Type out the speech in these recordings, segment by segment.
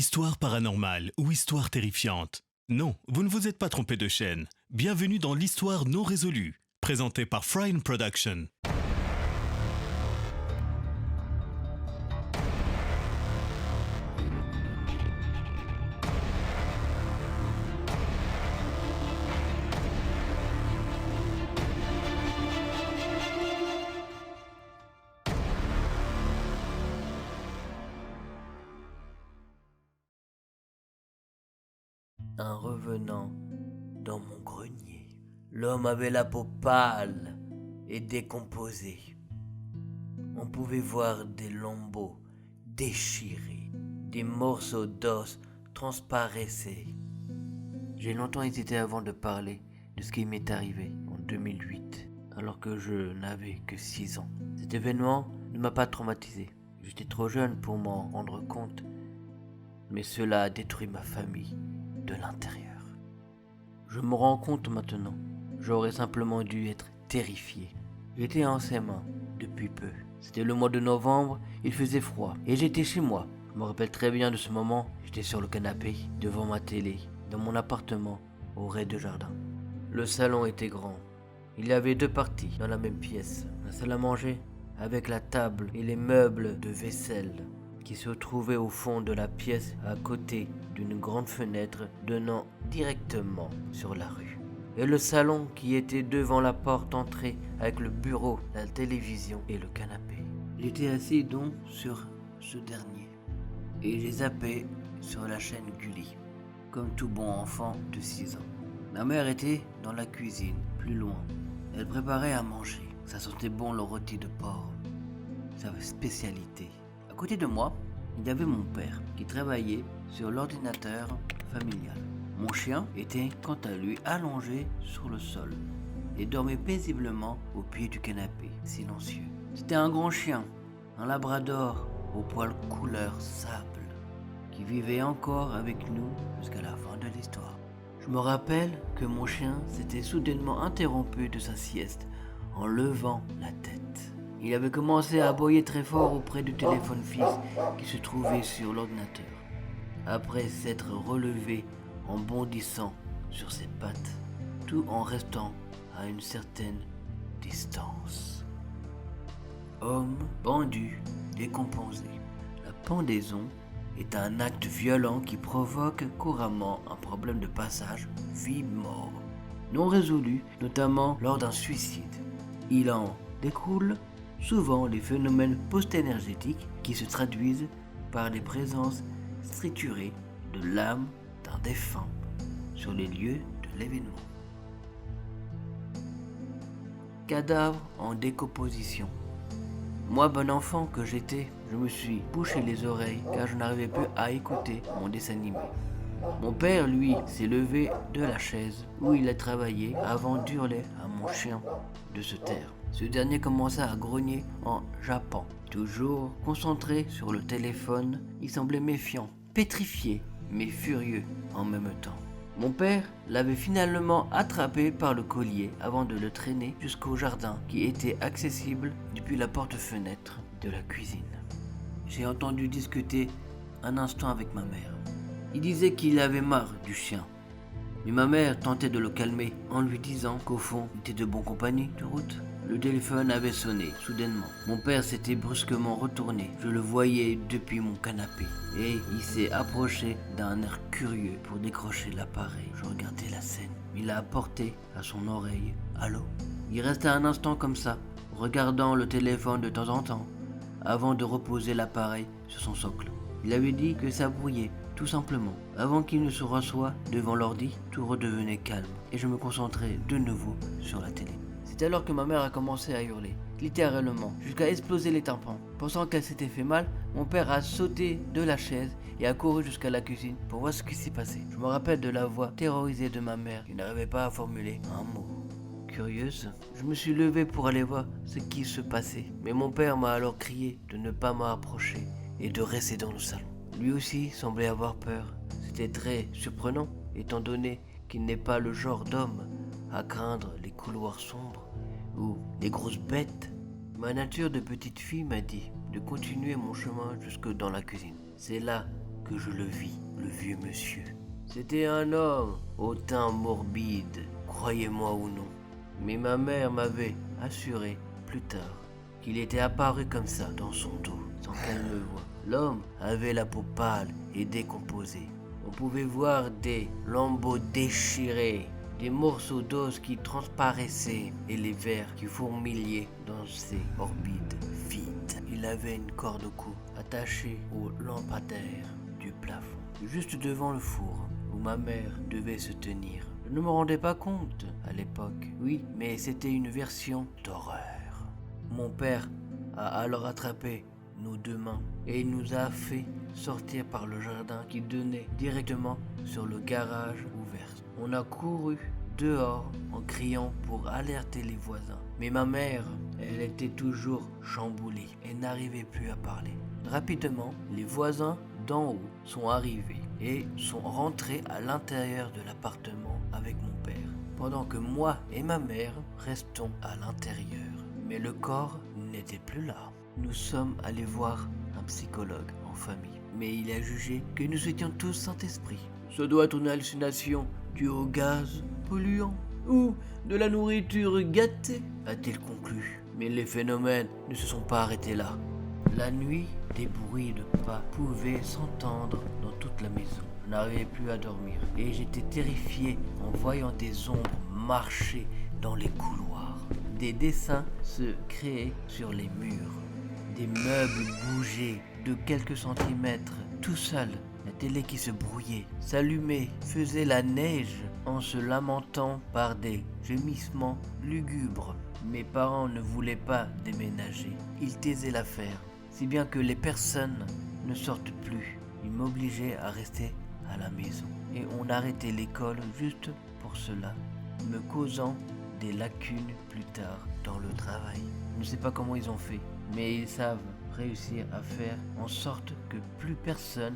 Histoire paranormale ou histoire terrifiante? Non, vous ne vous êtes pas trompé de chaîne. Bienvenue dans l'histoire non résolue, présentée par Fryne Production. Un revenant dans mon grenier. L'homme avait la peau pâle et décomposée. On pouvait voir des lambeaux déchirés, des morceaux d'os transparaissaient. J'ai longtemps hésité avant de parler de ce qui m'est arrivé en 2008, alors que je n'avais que 6 ans. Cet événement ne m'a pas traumatisé. J'étais trop jeune pour m'en rendre compte, mais cela a détruit ma famille de l'intérieur. Je me rends compte maintenant, j'aurais simplement dû être terrifié. J'étais en CM1 depuis peu. C'était le mois de novembre, il faisait froid et j'étais chez moi. Je me rappelle très bien de ce moment, j'étais sur le canapé, devant ma télé, dans mon appartement, au rez-de-jardin. Le salon était grand. Il y avait 2 parties dans la même pièce. La salle à manger, avec la table et les meubles de vaisselle, qui se trouvait au fond de la pièce à côté d'une grande fenêtre donnant directement sur la rue. Et le salon qui était devant la porte d'entrée avec le bureau, la télévision et le canapé. J'étais assis donc sur ce dernier et j'ai zappé sur la chaîne Gulli, comme tout bon enfant de 6 ans. Ma mère était dans la cuisine, plus loin. Elle préparait à manger. Ça sentait bon le rôti de porc, sa spécialité. À côté de moi, il y avait mon père qui travaillait sur l'ordinateur familial. Mon chien était quant à lui allongé sur le sol et dormait paisiblement au pied du canapé, silencieux. C'était un grand chien, un labrador au poil couleur sable, qui vivait encore avec nous jusqu'à la fin de l'histoire. Je me rappelle que mon chien s'était soudainement interrompu de sa sieste en levant la tête. Il avait commencé à aboyer très fort auprès du téléphone fixe qui se trouvait sur l'ordinateur, après s'être relevé en bondissant sur ses pattes, tout en restant à une certaine distance. Homme pendu, décomposé. La pendaison est un acte violent qui provoque couramment un problème de passage vie-mort, non résolu, notamment lors d'un suicide. Il en découle souvent les phénomènes post-énergétiques qui se traduisent par les présences striturées de l'âme d'un défunt sur les lieux de l'événement. Cadavre en décomposition. Moi, bon enfant que j'étais, je me suis bouché les oreilles car je n'arrivais plus à écouter mon dessin animé. Mon père, lui, s'est levé de la chaise où il a travaillé avant d'hurler à mon chien de se taire. Ce dernier commença à grogner en jappant. Toujours concentré sur le téléphone, il semblait méfiant, pétrifié, mais furieux en même temps. Mon père l'avait finalement attrapé par le collier avant de le traîner jusqu'au jardin qui était accessible depuis la porte-fenêtre de la cuisine. J'ai entendu discuter un instant avec ma mère. Il disait qu'il avait marre du chien. Mais ma mère tentait de le calmer en lui disant qu'au fond, il était de bonne compagnie de route. Le téléphone avait sonné soudainement. Mon père s'était brusquement retourné. Je le voyais depuis mon canapé. Et il s'est approché d'un air curieux pour décrocher l'appareil. Je regardais la scène. Il a apporté à son oreille « Allô ?» Il restait un instant comme ça, regardant le téléphone de temps en temps, avant de reposer l'appareil sur son socle. Il avait dit que ça brouillait, tout simplement. Avant qu'il ne se rassoie devant l'ordi, tout redevenait calme et je me concentrais de nouveau sur la télé. C'est alors que ma mère a commencé à hurler, littéralement, jusqu'à exploser les tympans. Pensant qu'elle s'était fait mal, mon père a sauté de la chaise et a couru jusqu'à la cuisine pour voir ce qui s'est passé. Je me rappelle de la voix terrorisée de ma mère qui n'arrivait pas à formuler un mot. Curieuse, je me suis levé pour aller voir ce qui se passait, mais mon père m'a alors crié de ne pas m'approcher et de rester dans le salon. Lui aussi semblait avoir peur. C'était très surprenant, étant donné qu'il n'est pas le genre d'homme à craindre les couloirs sombres ou les grosses bêtes. Ma nature de petite fille m'a dit de continuer mon chemin jusque dans la cuisine. C'est là que je le vis, le vieux monsieur. C'était un homme au teint morbide, croyez-moi ou non. Mais ma mère m'avait assuré plus tard qu'il était apparu comme ça dans son dos, sans qu'elle me voie. L'homme avait la peau pâle et décomposée. On pouvait voir des lambeaux déchirés, des morceaux d'os qui transparaissaient et les vers qui fourmillaient dans ses orbites vides. Il avait une corde au cou attachée au lampadaire du plafond, juste devant le four où ma mère devait se tenir. Je ne me rendais pas compte à l'époque, oui, mais c'était une version d'horreur. Mon père a alors attrapé nos deux mains et il nous a fait sortir par le jardin qui donnait directement sur le garage ouvert. On a couru dehors en criant pour alerter les voisins. Mais ma mère, elle était toujours chamboulée et n'arrivait plus à parler. Rapidement, les voisins d'en haut sont arrivés et sont rentrés à l'intérieur de l'appartement avec mon père, pendant que moi et ma mère restons à l'intérieur. Mais le corps n'était plus là. Nous sommes allés voir un psychologue en famille, mais il a jugé que nous étions tous Saint-Esprit. Ce doit être une hallucination due au gaz polluant ou de la nourriture gâtée, a-t-il conclu. Mais les phénomènes ne se sont pas arrêtés là. La nuit, des bruits de pas pouvaient s'entendre dans toute la maison. Je n'arrivais plus à dormir et j'étais terrifié en voyant des ombres marcher dans les couloirs. Des dessins se créaient sur les murs. Des meubles bougeaient de quelques centimètres, tout seuls. La télé qui se brouillait, s'allumait, faisait la neige en se lamentant par des gémissements lugubres. Mes parents ne voulaient pas déménager. Ils taisaient l'affaire, si bien que les personnes ne sortent plus. Ils m'obligeaient à rester à la maison. Et on arrêtait l'école juste pour cela, me causant des lacunes plus tard dans le travail. Je ne sais pas comment ils ont fait, mais ils savent réussir à faire en sorte que plus personne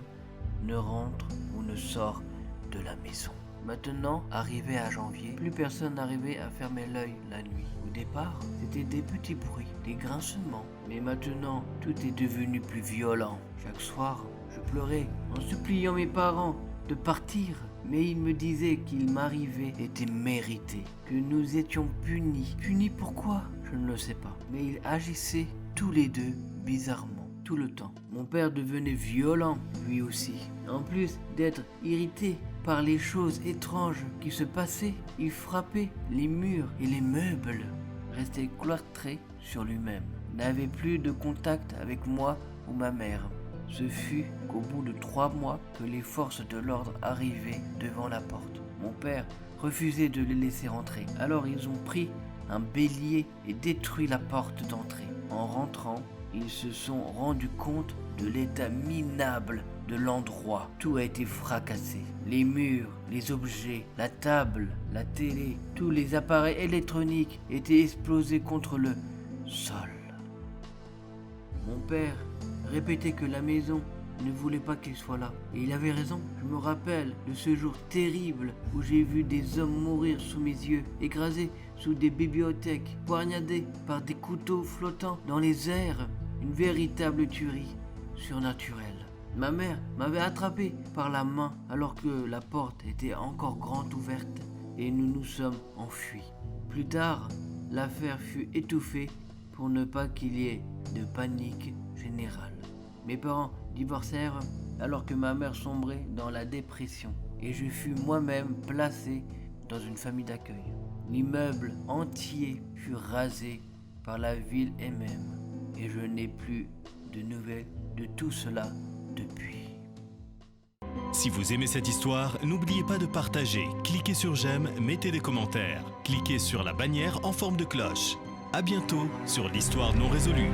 ne rentre ou ne sort de la maison. Maintenant, arrivé à janvier, plus personne n'arrivait à fermer l'œil la nuit. Au départ, c'était des petits bruits, des grincements. Mais maintenant, tout est devenu plus violent. Chaque soir, je pleurais en suppliant mes parents de partir. Mais ils me disaient qu'il m'arrivait était mérité, que nous étions punis. Punis pourquoi? Je ne le sais pas. Mais ils agissaient tous les deux bizarrement, tout le temps. Mon père devenait violent, lui aussi. En plus d'être irrité par les choses étranges qui se passaient, il frappait les murs et les meubles. Restait cloîtré sur lui-même. N'avait plus de contact avec moi ou ma mère. Ce fut qu'au bout de 3 mois que les forces de l'ordre arrivaient devant la porte. Mon père refusait de les laisser entrer. Alors ils ont pris un bélier et détruit la porte d'entrée. En rentrant, ils se sont rendus compte de l'état minable de l'endroit. Tout a été fracassé. Les murs, les objets, la table, la télé, tous les appareils électroniques étaient explosés contre le sol. Mon père répétait que la maison ne voulait pas qu'il soit là. Et il avait raison. Je me rappelle de ce jour terrible où j'ai vu des hommes mourir sous mes yeux, écrasés sous des bibliothèques, poignardés par des couteaux flottants dans les airs. Une véritable tuerie surnaturelle. Ma mère m'avait attrapé par la main alors que la porte était encore grande ouverte et nous nous sommes enfuis. Plus tard, l'affaire fut étouffée pour ne pas qu'il y ait de panique générale. Mes parents divorcèrent alors que ma mère sombrait dans la dépression et je fus moi-même placé dans une famille d'accueil. L'immeuble entier fut rasé par la ville elle-même et je n'ai plus de nouvelles de tout cela depuis. Si vous aimez cette histoire, n'oubliez pas de partager, cliquez sur j'aime, mettez des commentaires, cliquez sur la bannière en forme de cloche. À bientôt sur l'Histoire non résolue.